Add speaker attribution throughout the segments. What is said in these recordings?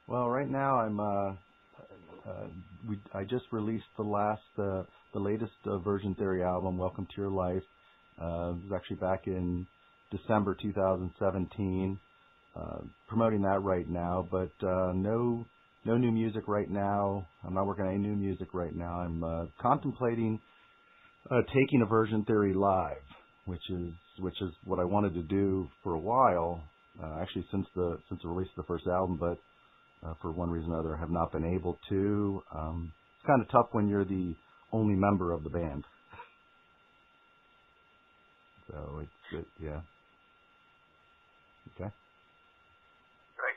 Speaker 1: Well, right now I just released the latest Aversion Theory album, Welcome to Your Life. It was actually back in December 2017. Promoting that right now, but no new music right now. I'm not working on any new music right now. I'm contemplating taking Aversion Theory live, which is what I wanted to do for a while, actually since the release of the first album, but for one reason or other, I have not been able to. It's kind of tough when you're the only member of the band. So yeah. Okay.
Speaker 2: Right.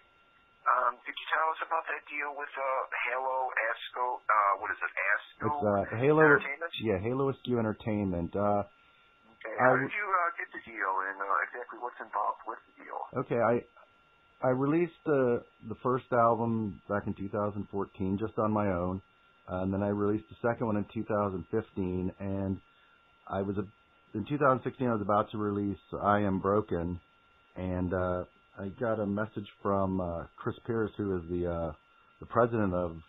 Speaker 2: Could you tell us about that deal with Halo Asco? What is it? Asco
Speaker 1: It's Halo
Speaker 2: Entertainment?
Speaker 1: Yeah, Halo Askew Entertainment.
Speaker 2: Okay. How did you get the deal, and exactly what's involved with the deal?
Speaker 1: Okay, I released the first album back in 2014 just on my own, and then I released the second one in 2015, and in 2016 I was about to release I Am Broken, and I got a message from Chris Pierce, who is the president of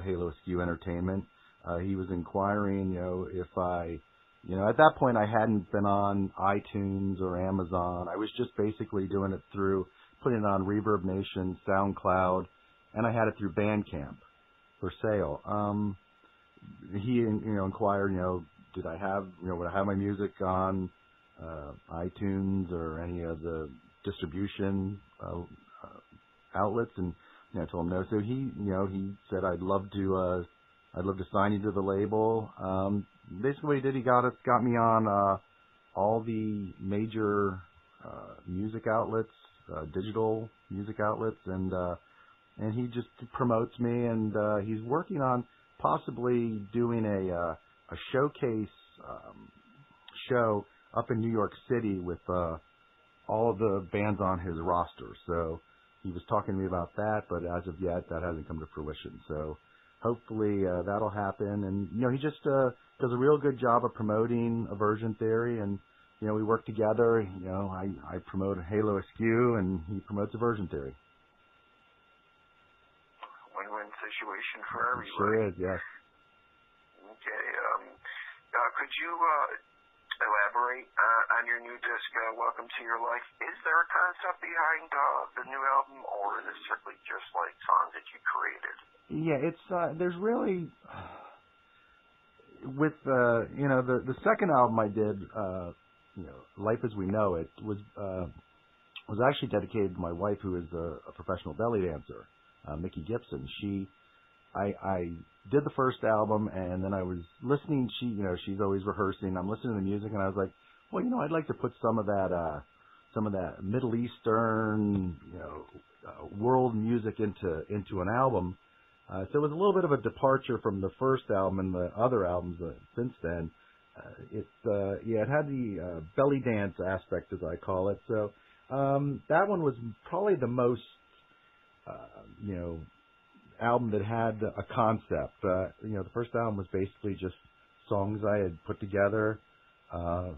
Speaker 1: Halo Askew Entertainment. He was inquiring, if at that point I hadn't been on iTunes or Amazon. I was just basically doing it through putting it on Reverb Nation, SoundCloud, and I had it through Bandcamp for sale. He, inquired, did I have, would I have my music on iTunes or any of the distribution outlets? And I told him no. So he said I'd love to sign you to the label. Basically, what he did, he got me on all the major music outlets, digital music outlets, and he just promotes me. And he's working on possibly doing a showcase show up in New York City with all of the bands on his roster. So he was talking to me about that, but as of yet, that hasn't come to fruition. So hopefully that'll happen. And he just does a real good job of promoting Aversion Theory, and we work together. I promote Halo Askew, and he promotes Aversion Theory.
Speaker 2: Win-win situation for everybody.
Speaker 1: Sure is, yes.
Speaker 2: Okay. Could you elaborate on your new disc, Welcome to Your Life? Is there a concept behind the new album, or is it strictly just like songs that you created?
Speaker 1: Yeah, it's there's really with the second album I did, Life as We Know It was actually dedicated to my wife, who is a professional belly dancer, Mickey Gibson. I did the first album, and then I was listening. She's always rehearsing. I'm listening to the music, and I was like, well, I'd like to put some of that Middle Eastern, world music into an album. So it was a little bit of a departure from the first album and the other albums since then. It had the belly dance aspect, as I call it. So that one was probably the most, album that had a concept. The first album was basically just songs I had put together. I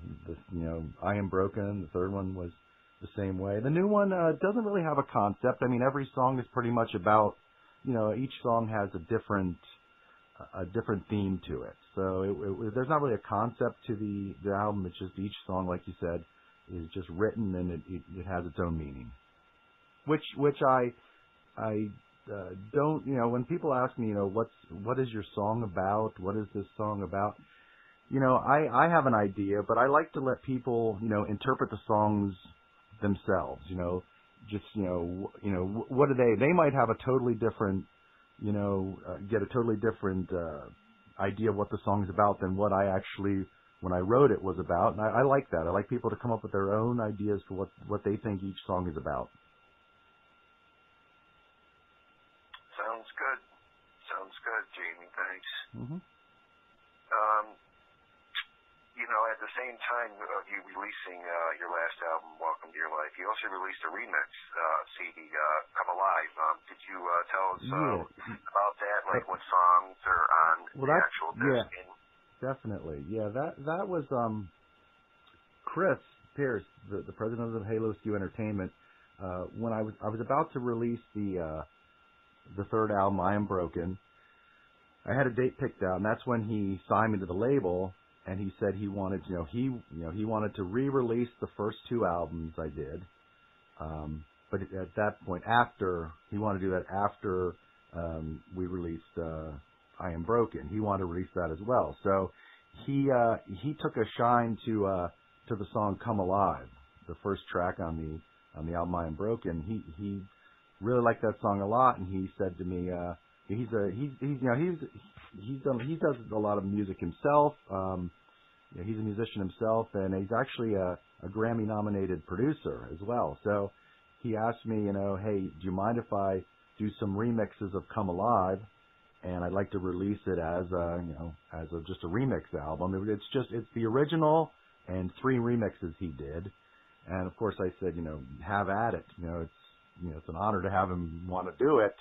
Speaker 1: Am Broken, the third one was the same way. The new one doesn't really have a concept. I mean, every song is pretty much about, each song has a different theme to it. So there's not really a concept to the album. It's just each song, like you said, is just written, and it has its own meaning. Which I don't, when people ask me, what is your song about? What is this song about? I have an idea, but I like to let people, interpret the songs themselves. What do they might have a totally different, get a totally different idea of what the song's about than what I actually, when I wrote it, was about. And I like that. I like people to come up with their own ideas for what they think each song is about.
Speaker 2: Sounds good, Jamie. Thanks.
Speaker 1: Mm-hmm.
Speaker 2: At the same time of you releasing your last album, Welcome to Your Life, you also released a remix CD, Come Alive. Did you tell us about that? Like what songs are on the actual disc?
Speaker 1: Yeah, definitely. Yeah, that was Chris Pierce, the president of Halo Askew Entertainment. When I was about to release the the third album, I Am Broken. I had a date picked out, and that's when he signed me to the label. And he said he wanted, he wanted to re-release the first two albums I did. But at that point, he wanted to do that after we released I Am Broken. He wanted to release that as well. So he took a shine to the song Come Alive, the first track on the album I Am Broken. He really liked that song a lot, and he said to me, he does a lot of music himself. He's a musician himself, and he's actually a Grammy-nominated producer as well. So he asked me, hey, do you mind if I do some remixes of Come Alive? And I'd like to release it as just a remix album. It's the original and 3 remixes he did. And of course I said, have at it. It's an honor to have him want to do it.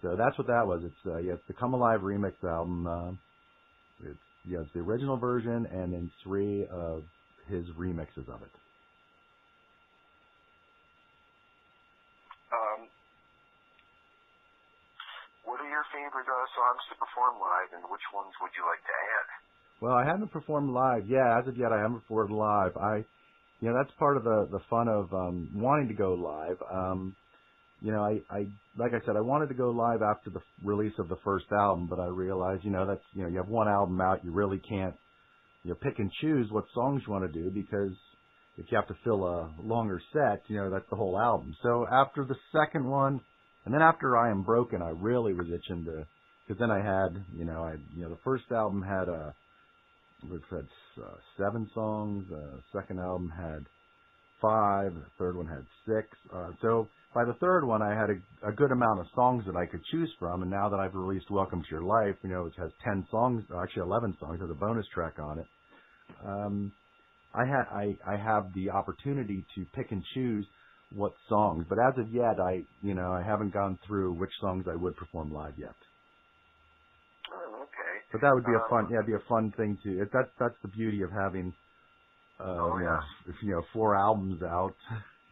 Speaker 1: So that's what that was. It's the Come Alive remix album. It's the original version and then 3 of his remixes of it.
Speaker 2: What are your favorite songs to perform live, and which ones would you like to add?
Speaker 1: Well, I haven't performed live. Yeah, as of yet, I haven't performed live. That's part of the fun of wanting to go live. I like I said, I wanted to go live after the release of the first album, but I realized, you have one album out, you really can't, pick and choose what songs you want to do, because if you have to fill a longer set, that's the whole album. So after the second one, and then after I Am Broken, I really was itching to, because then I had, the first album had 7 songs, the second album had 5, the third one had 6. So by the third one, I had a good amount of songs that I could choose from, and now that I've released Welcome to Your Life, which has 10 songs, actually 11 songs, there's a bonus track on it. I have the opportunity to pick and choose what songs, but as of yet, I haven't gone through which songs I would perform live yet.
Speaker 2: Oh, okay.
Speaker 1: But that would be a fun thing to. That's the beauty of having, 4 albums out.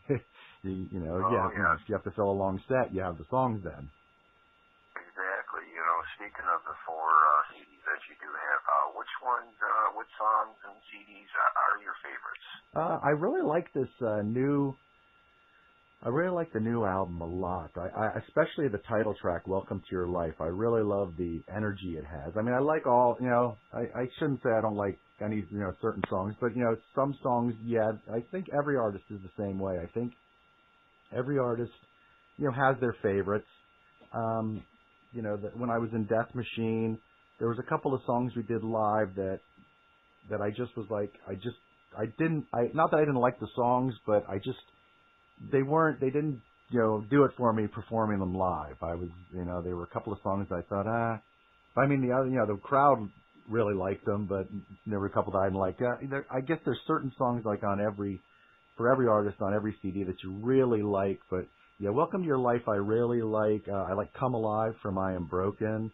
Speaker 1: If you have to fill a long set, you have the songs then.
Speaker 2: Exactly. Speaking of the 4 CDs that you do have, which songs and CDs are your favorites?
Speaker 1: I really like this new. I really like the new album a lot. I especially the title track, Welcome to Your Life. I really love the energy it has. I mean, I like all, I shouldn't say I don't like any, certain songs, but, some songs, I think every artist is the same way. I think every artist, has their favorites. When I was in Death Machine, there was a couple of songs we did live that I just was like, not that I didn't like the songs, but they didn't, do it for me performing them live. I was, there were a couple of songs I thought, the crowd really liked them, but there were a couple that I didn't like. I guess there's certain songs like for every artist on every CD that you really like, but Welcome to Your Life I really like. I like Come Alive from I Am Broken.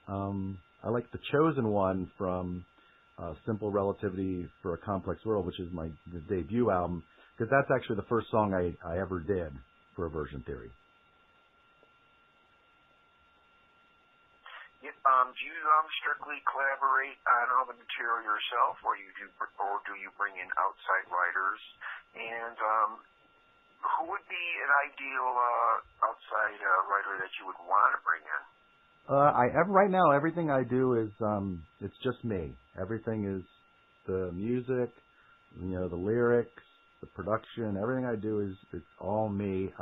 Speaker 1: I like The Chosen One from Simple Relativity for a Complex World, which is the debut album, because that's actually the first song I ever did for Aversion Theory.
Speaker 2: Do you strictly collaborate on all the material yourself, or do you bring in outside writers? And who would be an ideal outside writer that you would want to bring in?
Speaker 1: Right now, everything I do is it's just me. Everything is the music, the lyrics, the production. Everything I do is all me.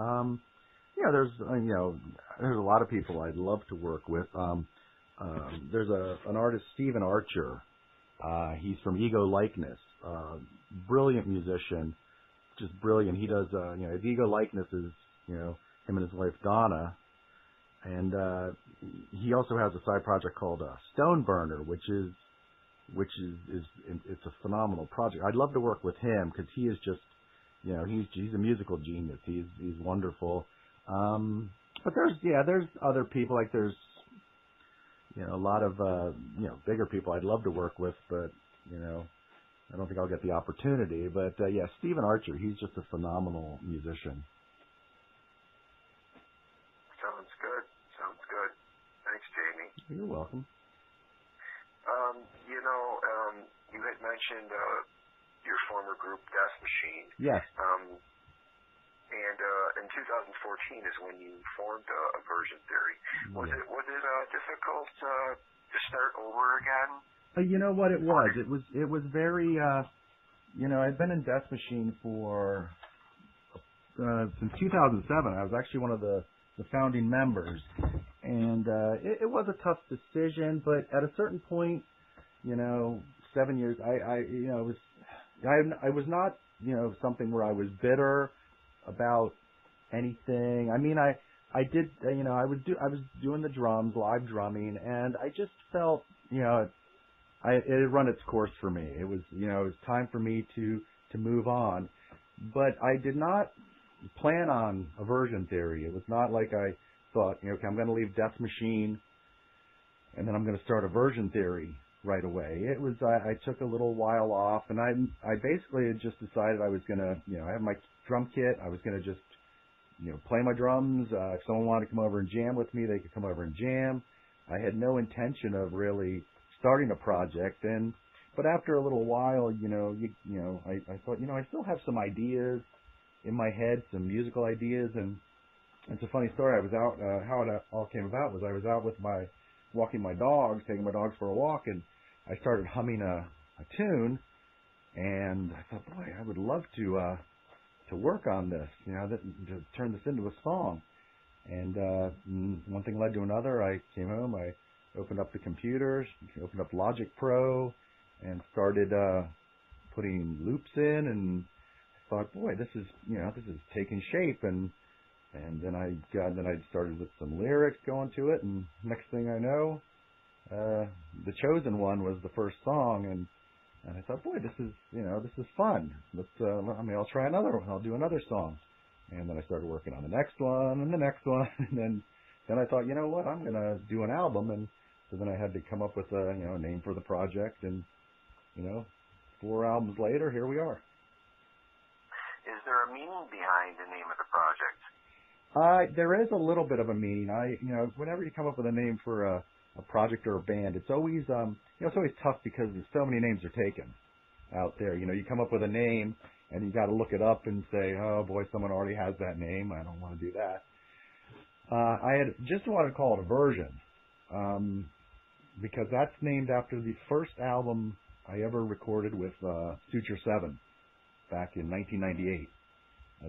Speaker 1: There's a lot of people I'd love to work with. There's an artist, Stephen Archer. He's from Ego Likeness. Brilliant musician, just brilliant. He does his Ego Likeness is him and his wife Donna. And he also has a side project called Stone Burner, which is it's a phenomenal project. I'd love to work with him because he is just, he's a musical genius. He's wonderful. But there's other people, like there's a lot of bigger people I'd love to work with, but I don't think I'll get the opportunity. But Stephen Archer, he's just a phenomenal musician.
Speaker 2: Sounds good.
Speaker 1: You're welcome.
Speaker 2: You had mentioned your former group, Death Machine.
Speaker 1: Yes.
Speaker 2: And in 2014 is when you formed Aversion Theory. Was it difficult to start over again?
Speaker 1: You know what it was? It was very. I'd been in Death Machine for since 2007. I was actually one of the founding members, and it was a tough decision. But at a certain point, 7 years, I was not something where I was bitter about anything. I mean, I did, I was doing the drums, live drumming, and I just felt, it had run its course for me. It was, it was time for me to move on. But I did not plan on Aversion Theory. It was not like I thought, okay, I'm going to leave Death Machine and then I'm going to start Aversion Theory right away. It was, I took a little while off, and I basically had just decided I was going to, I have my drum kit. I was going to just, play my drums. If someone wanted to come over and jam with me, they could come over and jam. I had no intention of really starting a project. But after a little while, I thought, I still have some ideas in my head, some musical ideas. And it's a funny story. I was out, how it all came about was I was out with walking my dogs, taking my dogs for a walk, and I started humming a tune, and I thought, boy, I would love to work on this, to turn this into a song. And one thing led to another. I came home, I opened up the computers, opened up Logic Pro, and started putting loops in, and I thought, boy, this is taking shape. And then I started with some lyrics going to it, and next thing I know, The Chosen One was the first song, and I thought, boy, this is fun. I'll try another one. I'll do another song. And then I started working on the next one and the next one, and then I thought, you know what, I'm going to do an album. And so then I had to come up with a name for the project, and 4 albums later, here we are.
Speaker 2: Is there a meaning behind the name of the project?
Speaker 1: There is a little bit of a meaning. Whenever you come up with a name for a project or a band, it's always it's always tough because so many names are taken out there. You come up with a name and you got to look it up and say, oh boy, someone already has that name. I don't want to do that. I had just wanted to call it Aversion because that's named after the first album I ever recorded with Suture 7 back in 1998.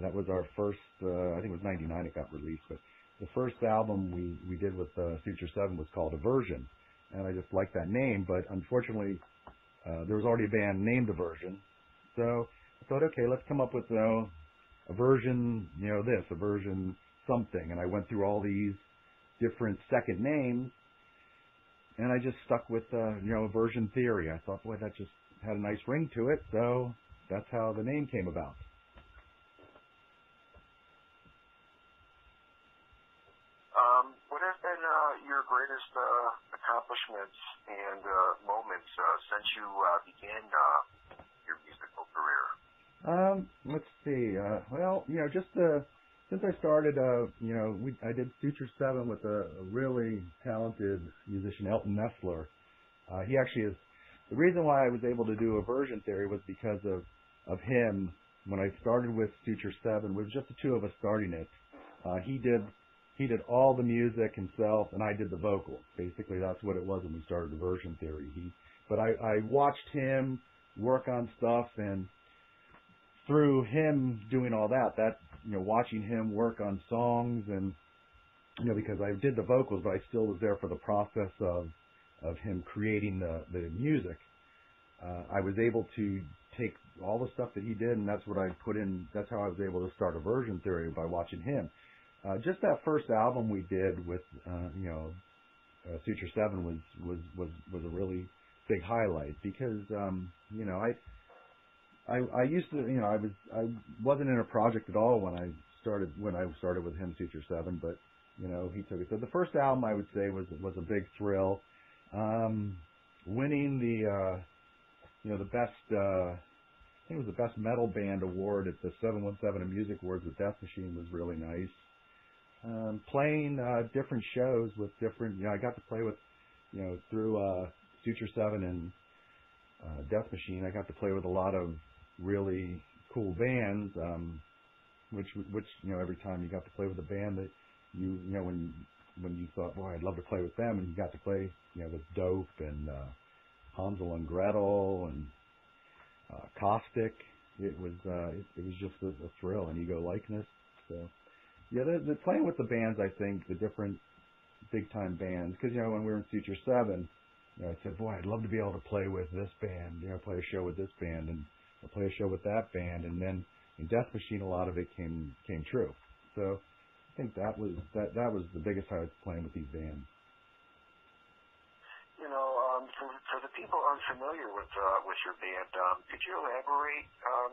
Speaker 1: That was our first, I think it was 99 it got released, but the first album we did with Suture 7 was called Aversion, and I just liked that name, but unfortunately there was already a band named Aversion, so I thought, okay, let's come up with Aversion, this, Aversion something, and I went through all these different second names, and I just stuck with, Aversion Theory. I thought, boy, that just had a nice ring to it, so that's how the name came about.
Speaker 2: What have been your greatest accomplishments and moments since you began your musical career?
Speaker 1: Let's see. Since I started, I did Suture 7 with a really talented musician, Elton Nestler. He actually is the reason why I was able to do Aversion Theory was because of him. When I started with Suture 7, it was just the two of us starting it. He did all the music himself, and I did the vocals. Basically, that's what it was when we started Aversion Theory. But I watched him work on stuff, and through him doing all that, watching him work on songs, and because I did the vocals, but I still was there for the process of him creating the music. I was able to take all the stuff that he did, and that's what I put in. That's how I was able to start Aversion Theory, by watching him. Just that first album we did with, Suture 7 was a really big highlight because, I used to, I wasn't in a project at all when I started with him, Suture 7, but, he took it. So the first album I would say was a big thrill. Winning the best, I think it was the best metal band award at the 717 Music Awards with Death Machine was really nice. Playing different shows with different, I got to play with through Suture 7 and Death Machine, I got to play with a lot of really cool bands, which every time you got to play with a band that when you thought, boy, I'd love to play with them, and you got to play, with Dope and Hansel and Gretel and Caustic, it was just a thrill, and ego likeness. So yeah, the playing with the bands, I think the different big time bands, because when we were in Suture 7, I said, boy, I'd love to be able to play with this band, play a show with this band, and play a show with that band, and then in Death Machine, a lot of it came true. So I think that was the biggest highlight, playing with these bands.
Speaker 2: For the people unfamiliar with your band, could you elaborate on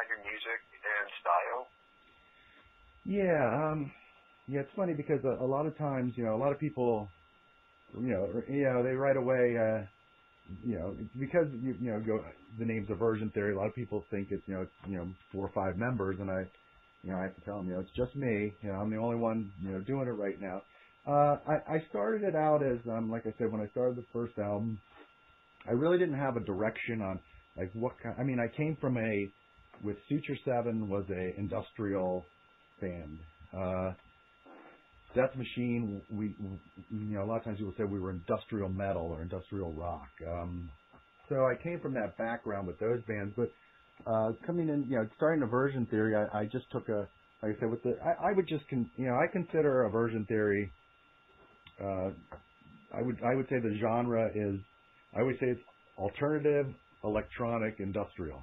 Speaker 2: your music and style?
Speaker 1: Yeah, it's funny because a lot of times, a lot of people, they right away, because the name's Aversion Theory, a lot of people think it's 4 or 5 members, and I have to tell them, it's just me. I'm the only one doing it right now. I started it out as like I said, when I started the first album, I really didn't have a direction on like what kind. I mean, I came from with Suture 7 was a industrial band. Death Machine, we a lot of times people say we were industrial metal or industrial rock. So I came from that background with those bands, but coming in, starting Aversion Theory, I just took like I said, I would just I consider Aversion Theory. I would say the genre is, I would say it's alternative, electronic, industrial.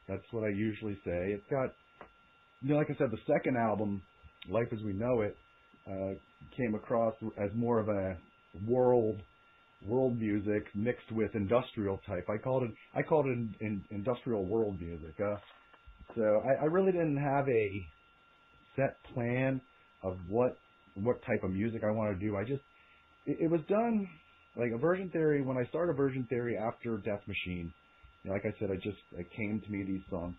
Speaker 1: That's what I usually say. It's got, like I said, the second album, Life as We Know It, came across as more of a world music mixed with industrial type. I called it industrial world music. So I really didn't have a set plan of what type of music I wanted to do. It was done like Aversion Theory. When I started Aversion Theory after Death Machine, like I said, it came to me, these songs.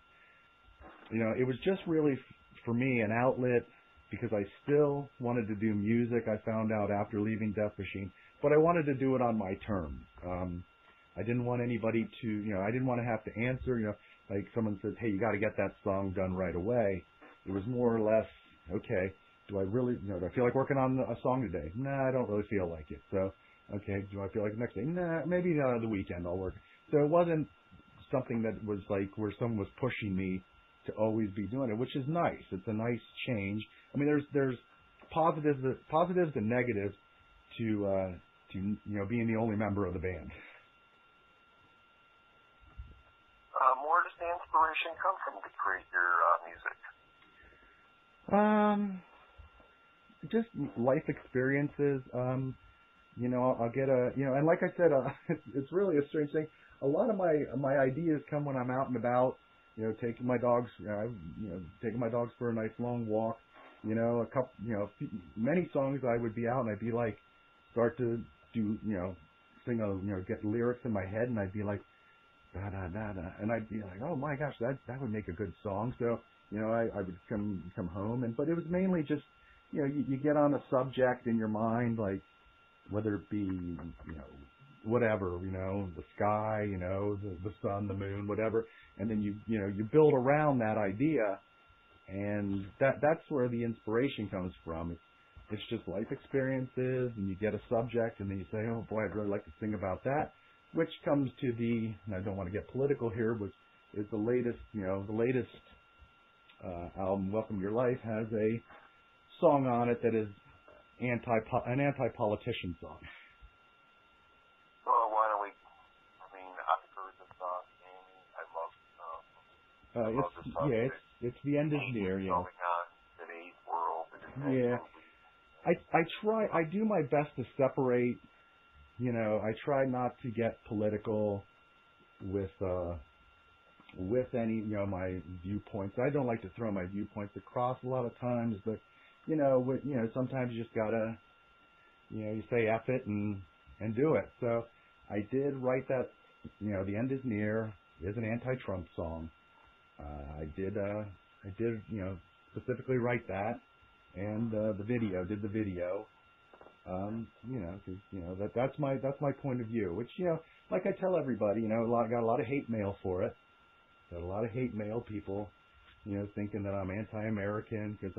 Speaker 1: It was just really for me an outlet, because I still wanted to do music. I found out after leaving Death Machine, but I wanted to do it on my terms. I didn't want anybody to, I didn't want to have to answer, like someone says, hey, you got to get that song done right away. It was more or less, okay, do I really, do I feel like working on a song today? Nah, I don't really feel like it. So, okay, do I feel like the next day? Nah, maybe the weekend I'll work. So it wasn't something that was like where someone was pushing me to always be doing it, which is nice. It's a nice change. I mean, there's positives and negatives to being the only member of the band.
Speaker 2: Where does the inspiration come from to create your music?
Speaker 1: Just life experiences. I'll get and like I said, it's really a strange thing. A lot of my ideas come when I'm out and about. Taking my dogs, taking my dogs for a nice long walk. A couple, many songs I would be out and I'd be like, start to do, sing get lyrics in my head, and I'd be like, da da da da, and I'd be like, oh my gosh, that would make a good song. So, I would come home, but it was mainly just, you get on a subject in your mind, like whether it be, whatever, the sky, the sun, the moon, whatever, and then you build around that idea, and that's where the inspiration comes from. It's just life experiences, and you get a subject, and then you say, oh boy, I'd really like to sing about that, which comes to and I don't want to get political here, which is the latest album, Welcome to Your Life, has a song on it that is an anti-politician song.
Speaker 2: Well, why don't we? I mean, I've heard the song, Jamie. I love the song.
Speaker 1: It's The End Is Near.
Speaker 2: Going on in today's world.
Speaker 1: Yeah. I do my best to separate, I try not to get political with any, my viewpoints. I don't like to throw my viewpoints across a lot of times, but, sometimes you just gotta, you say F it and do it. So I did write that, The End Is Near is an anti-Trump song. I did, specifically write that, and did the video. That's my point of view. Which like I tell everybody, got a lot of hate mail for it. Got a lot of hate mail, people, thinking that I'm anti-American because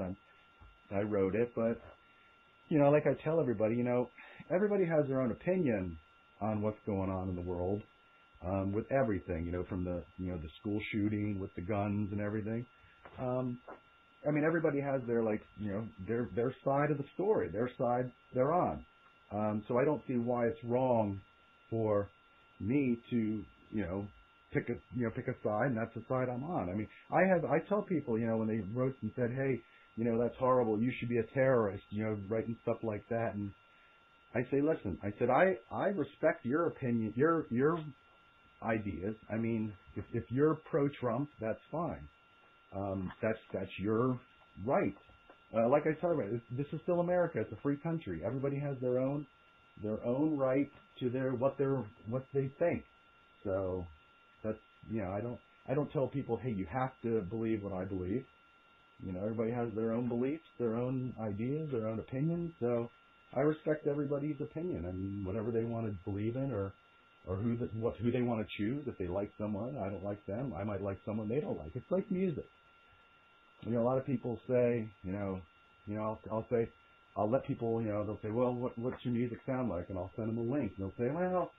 Speaker 1: I wrote it. But like I tell everybody, everybody has their own opinion on what's going on in the world, with everything, from the the school shooting with the guns and everything. Everybody has their their side of the story, their side they're on. So I don't see why it's wrong for me to pick a side, and that's the side I'm on. I tell people when they wrote and said, hey, that's horrible, you should be a terrorist, writing stuff like that, and I say, listen, I said I respect your opinion, your ideas. If you're pro-Trump, that's fine. That's your right. Like I said, this is still America. It's a free country. Everybody has their own right to what they think. So that's I don't tell people, hey, you have to believe what I believe. Everybody has their own beliefs, their own ideas, their own opinions. So I respect everybody's opinion. Whatever they want to believe in, or who they want to choose. If they like someone, I don't like them. I might like someone they don't like. It's like music. A lot of people say, I'll say, I'll let people, they'll say, well, what's your music sound like? And I'll send them a link. And they'll say, well,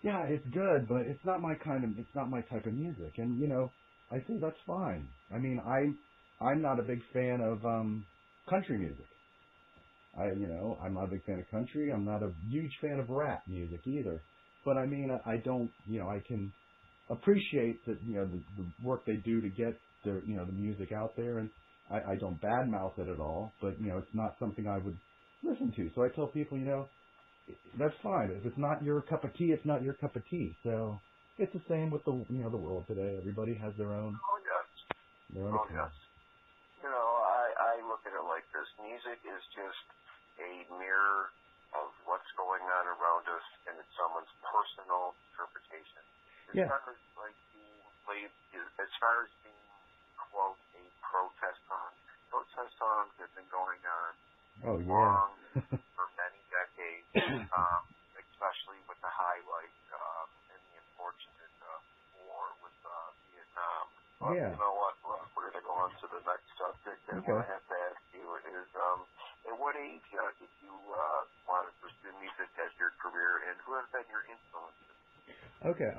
Speaker 1: yeah, it's good, but it's not my type of music. And, I say that's fine. I'm not a big fan of country music. I'm not a big fan of country. I'm not a huge fan of rap music either. But I don't, I can appreciate that, the work they do to get their, the music out there, and I don't badmouth it at all, but, it's not something I would listen to. So I tell people, that's fine. If it's not your cup of tea, it's not your cup of tea. So it's the same with the world today. Everybody has their own.
Speaker 2: Oh, yes.
Speaker 1: Their own opinion.
Speaker 2: Yes. I look at it like this. Music is just a mirror of what's going on around us, and it's someone's personal interpretation. As far as being, quote, a protest songs have been going on long for many decades, especially with the highlight and the unfortunate war with Vietnam. But you know what? We're going to go on to the next subject, and what I have to ask you is, at what age did you want to pursue music as your career, and who have been your influences?
Speaker 1: Okay.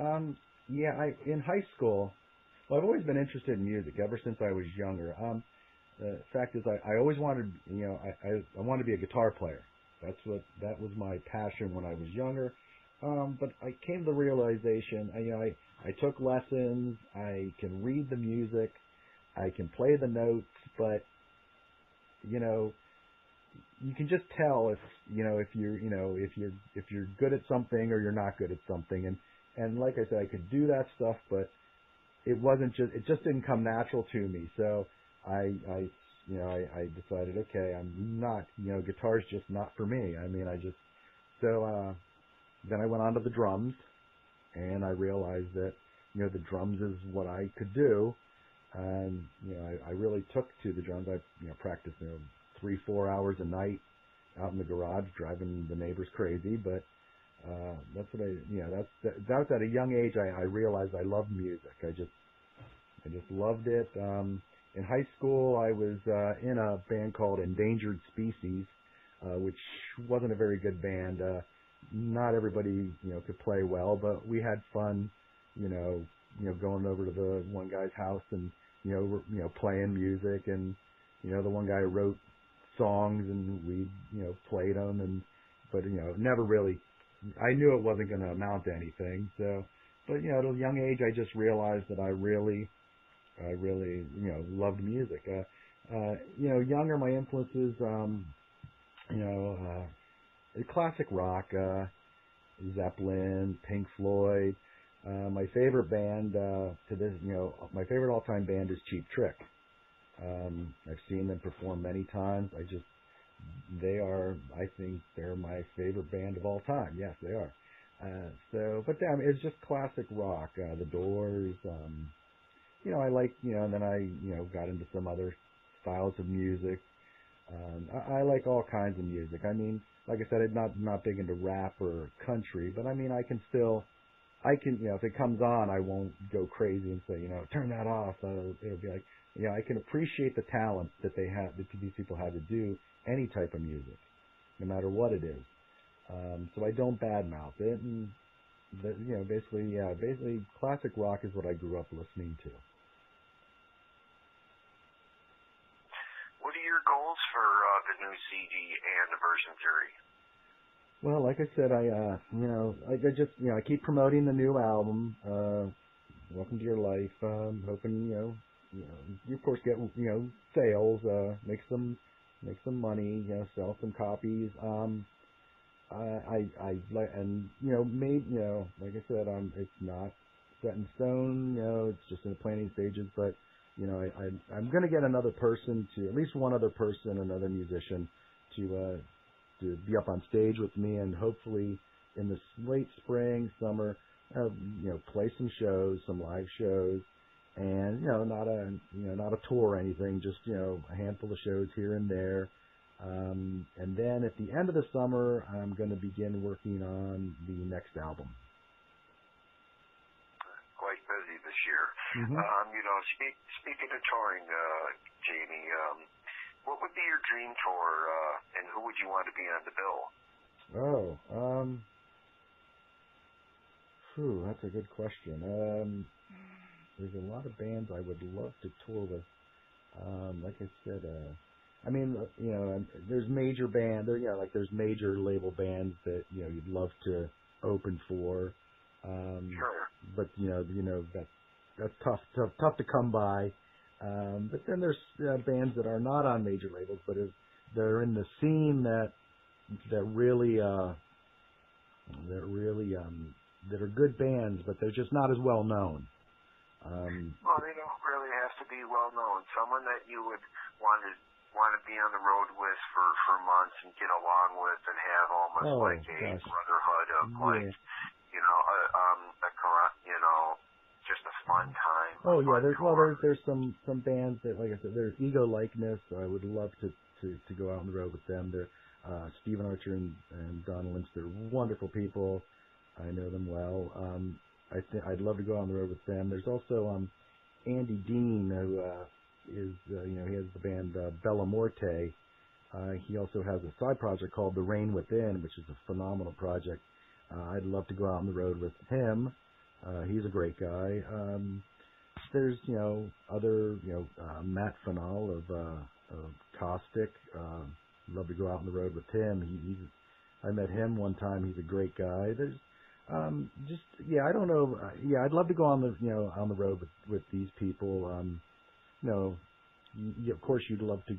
Speaker 1: In high school, I've always been interested in music ever since I was younger. The fact is, I always wanted, I wanted to be a guitar player. That was my passion when I was younger. But I came to the realization, I took lessons. I can read the music. I can play the notes, but you can just tell if you're good at something or you're not good at something. And like I said, I could do that stuff, but it just didn't come natural to me. So I decided, okay, I'm not, guitar's just not for me. Then I went on to the drums, and I realized that, the drums is what I could do. And, I really took to the drums. I, practiced, 3-4 hours a night out in the garage, driving the neighbors crazy. But, that's what that's at a young age. I realized I loved music. I just loved it. In high school, I was, in a band called Endangered Species, which wasn't a very good band. Not everybody, could play well, but we had fun, going over to the one guy's house and, playing music, and, the one guy wrote songs and we, played them, but never really, I knew it wasn't going to amount to anything. So, but, at a young age, I just realized that I really, loved music. Younger, my influences, classic rock, Zeppelin, Pink Floyd. My favorite band my favorite all-time band is Cheap Trick. I've seen them perform many times. I think they're my favorite band of all time. Yes, they are. It's just classic rock. The Doors. I like, and then I, got into some other styles of music. I like all kinds of music. I mean, like I said, I'm not big into rap or country, but I mean, I can, if it comes on, I won't go crazy and say, turn that off. It'll be like, I can appreciate the talent that these people have to do any type of music, no matter what it is. So I don't badmouth it, and basically classic rock is what I grew up listening to.
Speaker 2: What are your goals for the new CD and Aversion Theory?
Speaker 1: Well, like I said, I keep promoting the new album, Welcome to Your Life. Hoping, you of course get, sales, make some money, sell some copies. Like I said, it's not set in stone, it's just in the planning stages, but, I'm going to get another person at least one other person, another musician to be up on stage with me, and hopefully in the late spring, summer, play some shows, some live shows, and, not a tour or anything, just, a handful of shows here and there. And then at the end of the summer, I'm going to begin working on the next album.
Speaker 2: Quite busy this year.
Speaker 1: Mm-hmm.
Speaker 2: Speaking of touring, Jamie, what would be your dream tour, and who would you want to be on the bill?
Speaker 1: That's a good question. There's a lot of bands I would love to tour with. Like I said, there's major bands. There's major label bands that you'd love to open for.
Speaker 2: Sure.
Speaker 1: But that's tough to come by. But then there's bands that are not on major labels, but they're in the scene that are good bands, but they're just not as well known.
Speaker 2: Well, they don't really have to be well known. Someone that you would want to be on the road with for months and get along with, and have almost a brotherhood of just a fun time.
Speaker 1: Oh yeah, there's some bands that, like I said, there's Ego Likeness. So I would love to go out on the road with them. They're Stephen Archer and Don Lynch. They're wonderful people. I know them well. I'd love to go on the road with them. There's also Andy Dean, who is he has the band Bella Morte. He also has a side project called The Rain Within, which is a phenomenal project. I'd love to go out on the road with him. He's a great guy. There's other Matt Fennell of Caustic. Love to go out on the road with him. I met him one time. He's a great guy. There's I don't know. I'd love to go on the road with these people. Of course you'd love to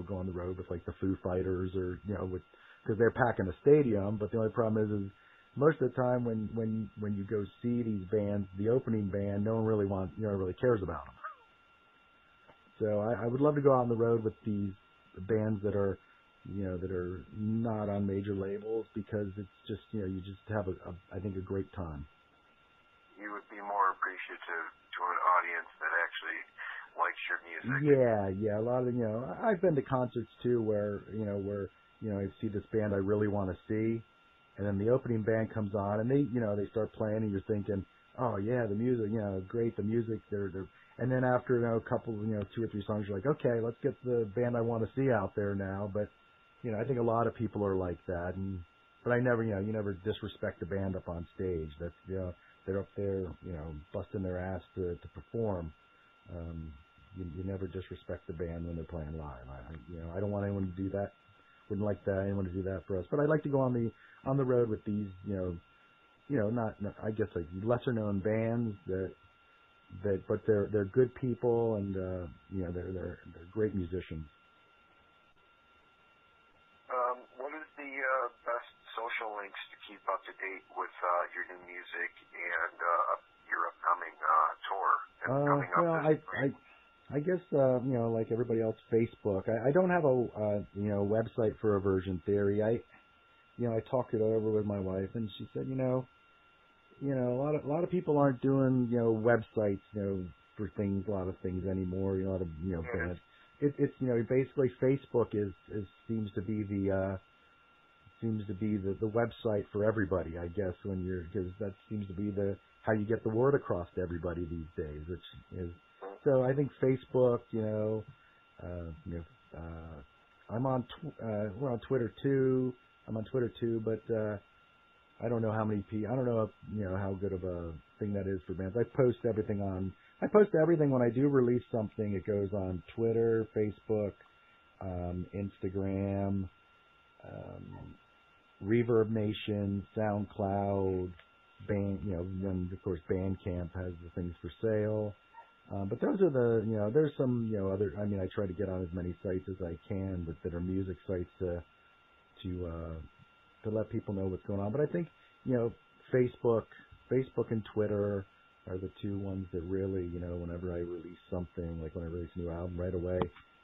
Speaker 1: go on the road with like the Foo Fighters, or because they're packing a stadium. But the only problem is most of the time when you go see these bands, the opening band, no one really cares about them. So I would love to go out on the road with these bands that are not on major labels, because it's just you just have I think a great time.
Speaker 2: You would be more appreciative to an audience that actually likes your music.
Speaker 1: Yeah. A lot of I've been to concerts too where I see this band I really want to see, and then the opening band comes on and they start playing, and you're thinking, oh yeah, the music, great, the music, they're and then after a couple, 2 or 3 songs, you're like, okay, let's get the band I want to see out there now. But I think a lot of people are like that, but I never, you never disrespect the band up on stage. That's they're up there, busting their ass to perform. You never disrespect the band when they're playing live. I don't want anyone to do that. Wouldn't like anyone to do that for us. But I'd like to go on the road with these, not I guess like lesser known bands but they're good people, and they're great musicians.
Speaker 2: What is the best social links to keep up to date with your new music and your upcoming tour?
Speaker 1: I guess like everybody else, Facebook. I don't have a website for Aversion Theory. I talked it over with my wife, and she said, a lot of people aren't doing websites for things, a lot of things anymore. A lot of bands. it's basically Facebook seems to be the website for everybody, I guess, because that seems to be how you get the word across to everybody these days, which is, so I think Facebook, we're on Twitter too. I'm on Twitter too, but I don't know how many people. I don't know how good of a thing that is for bands. I post everything when I do release something. It goes on Twitter, Facebook, Instagram, Reverb Nation, SoundCloud, then of course Bandcamp has the things for sale. But those are there's some, other, I try to get on as many sites as I can that are music sites to let people know what's going on. But I think, Facebook and Twitter are the two ones that really, whenever I release something, like when I release a new album, right away,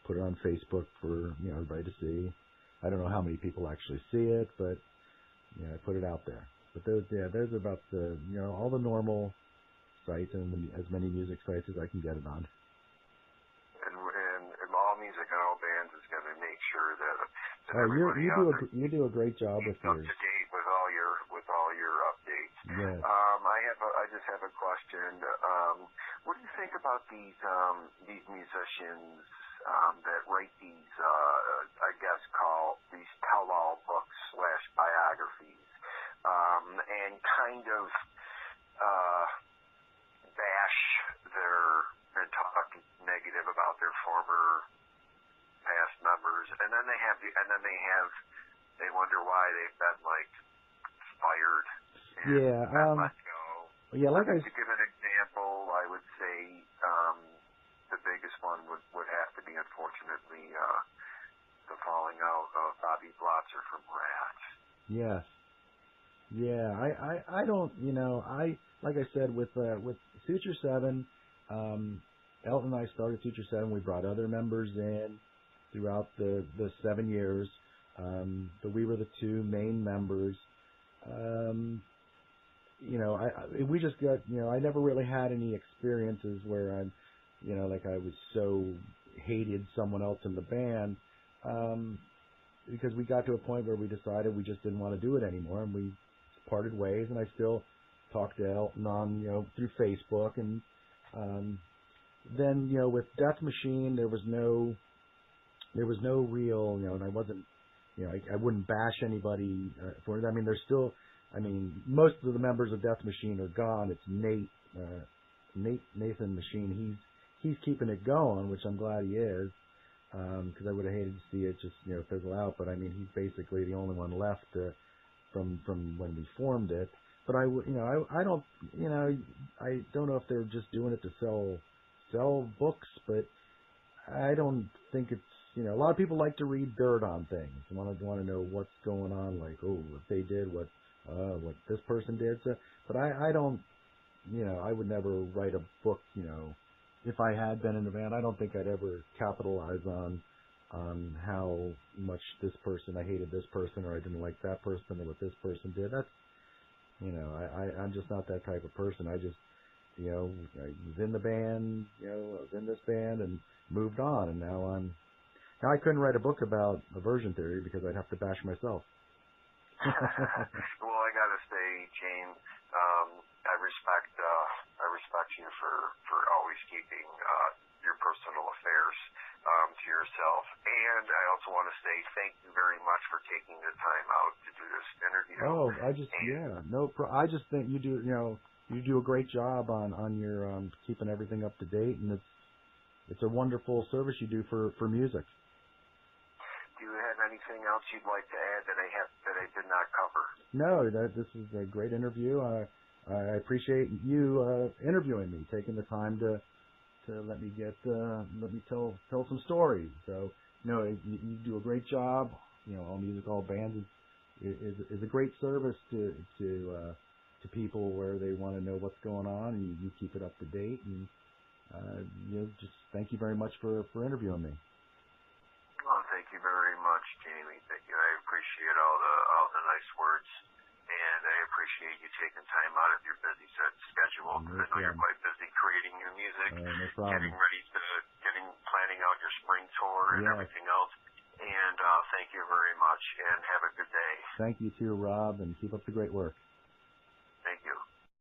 Speaker 1: put it on Facebook for, everybody to see. I don't know how many people actually see it, but, I put it out there. But there's about all the normal sites and as many music sites as I can get it on.
Speaker 2: And all music and all bands is going to make sure that everybody
Speaker 1: you do a great job with yours.
Speaker 2: Up to date with all your updates.
Speaker 1: Yes.
Speaker 2: I just have a question. What do you think about these musicians that write these I guess call these tell-all books / biographies and kind of bash and talk negative about their former past members, and then they wonder why they've been fired and let go.
Speaker 1: Yeah,
Speaker 2: To give an example, I would say the biggest one would have to be, unfortunately, the falling out of Bobby Blotzer from Rat.
Speaker 1: Yes. Yeah, I don't, like I said, with Suture 7, Elton and I started Suture 7. We brought other members in throughout the 7 years, but we were the two main members. We just got, I never really had any experiences where I'm, I was so hated someone else in the band, because we got to a point where we decided we just didn't want to do it anymore, and we parted ways. And I still talk to Elton on, through Facebook, and then, with Death Machine, there was no real, and I wasn't, I wouldn't bash anybody for it. There's still, most of the members of Death Machine are gone. It's Nathan Machine. He's keeping it going, which I'm glad he is, because I would have hated to see it just, fizzle out. But he's basically the only one left from when we formed it. But I don't know if they're just doing it to sell books, but I don't think it's, a lot of people like to read dirt on things. Want to know what's going on, like, what they did, what this person did. So, but I don't, I would never write a book, if I had been in a band. I don't think I'd ever capitalize on how much I hated this person, or I didn't like that person, or what this person did. That's, I'm just not that type of person. I just, I was in the band, I was in this band and moved on, and now I couldn't write a book about Aversion Theory because I'd have to bash myself.
Speaker 2: Well, I gotta say, James, I respect you for always keeping your personal affairs to yourself, and I also want to say thank you very much for taking the time out to do this interview.
Speaker 1: I just think you do, you do a great job on your keeping everything up to date, and it's a wonderful service you do for music.
Speaker 2: Do you have anything else you'd like to add that I did not cover?
Speaker 1: No, this is a great interview. I appreciate you interviewing me, taking the time to let me tell some stories. So, you do a great job. All Music, All Bands is a great service to people where they want to know what's going on, and you keep it up to date. And just thank you very much for interviewing me.
Speaker 2: Well, thank you very much, Jamie. Thank you. I appreciate all the nice words, and I appreciate you taking time out of your busy schedule.
Speaker 1: No
Speaker 2: I know you're quite busy creating new music,
Speaker 1: no problem.
Speaker 2: planning out your spring tour. tour and everything else. And thank you very much, and have a good day.
Speaker 1: Thank you too, Rob, and keep up the great work.